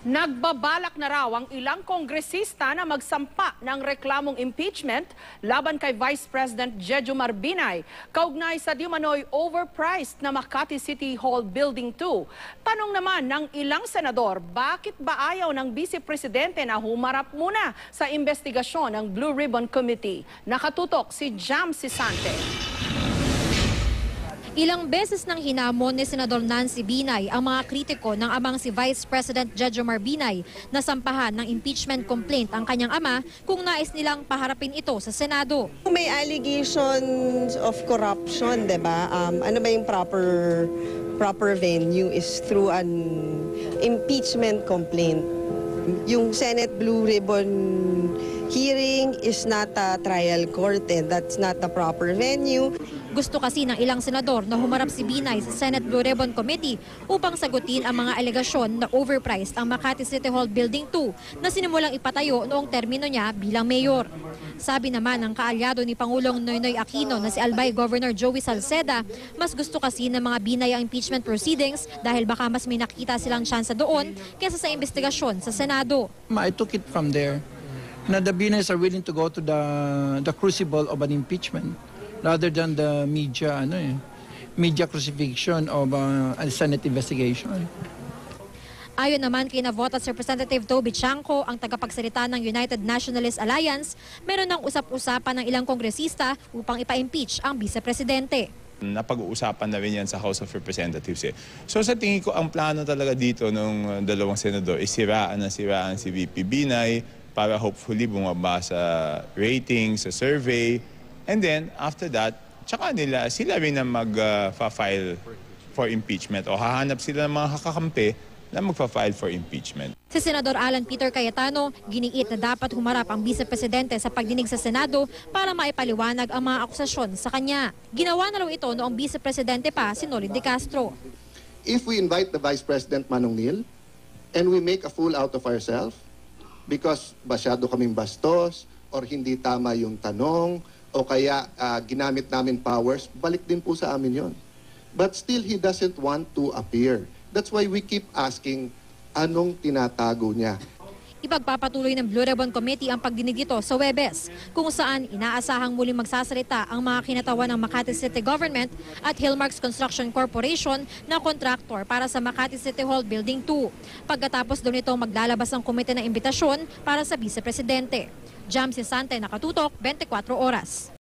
Nagbabalak na raw ang ilang kongresista na magsampa ng reklamong impeachment laban kay Vice President Jejomar Binay kaugnay sa di umano'y overpriced na Makati City Hall Building 2. Tanong naman ng ilang senador, bakit ba ayaw ng Vice Presidente na humarap muna sa investigasyon ng Blue Ribbon Committee? Nakatutok si Jam Sisante. Ilang beses nang hinamon ni Senador Nancy Binay ang mga kritiko ng amang si Vice President Jejomar Binay na sampahan ng impeachment complaint ang kanyang ama kung nais nilang paharapin ito sa Senado. May allegations of corruption, diba? Ano ba yung proper venue is through an impeachment complaint. Yung Senate Blue Ribbon hearing is not a trial court, that's not the proper venue. Gusto kasi ng ilang senador na humarap si Binay sa Senate Blue Ribbon Committee upang sagutin ang mga alegasyon na overpriced ang Makati City Hall Building 2 na sinimulang ipatayo noong termino niya bilang mayor. Sabi naman ng kaalyado ni Pangulong Noynoy Aquino na si Albay Governor Joey Salceda, mas gusto kasi ng mga Binay ang impeachment proceedings dahil baka mas may nakita silang tsansa doon kaysa sa investigasyon sa Senado. I took it from there na the Binays are willing to go to the crucible of an impeachment rather than the media crucifixion of a Senate investigation. Ayon naman kay Navotas Representative Toby Chanco, ang tagapagsalita ng United Nationalist Alliance, meron ng usap-usapan ng ilang kongresista upang ipa-impeach ang vice-presidente. Napag-uusapan na rin yan sa House of Representatives. So sa tingin ko, ang plano talaga dito ng dalawang senador is siraan si VP Binay para hopefully bumaba sa ratings, sa survey. And then, after that, sila rin na mag-file for impeachment o hahanap sila ng mga kakampi na magpa-file for impeachment. Si Senador Alan Peter Cayetano, giniit na dapat humarap ang vice-presidente sa pagdinig sa Senado para maipaliwanag ang mga akusasyon sa kanya. Ginawa na raw ito noong vice-presidente pa si Noli de Castro. If we invite the Vice President Manong Nil and we make a fool out of ourselves because masyado kaming bastos or hindi tama yung tanong o kaya ginamit namin powers, balik din po sa amin yon. But still, he doesn't want to appear. That's why we keep asking, anong tinatago niya? Ipagpapatuloy ng Blue Ribbon Committee ang pagdinig dito sa Huwebes, kung saan inaasahang muling magsasalita ang mga kinatawan ng Makati City Government at Hillmarks Construction Corporation na kontraktor para sa Makati City Hall Building 2. Pagkatapos doon ito maglalabas ang komite ng imbitasyon para sa vice-presidente. Jam Sisante, Nakatutok, 24 Oras.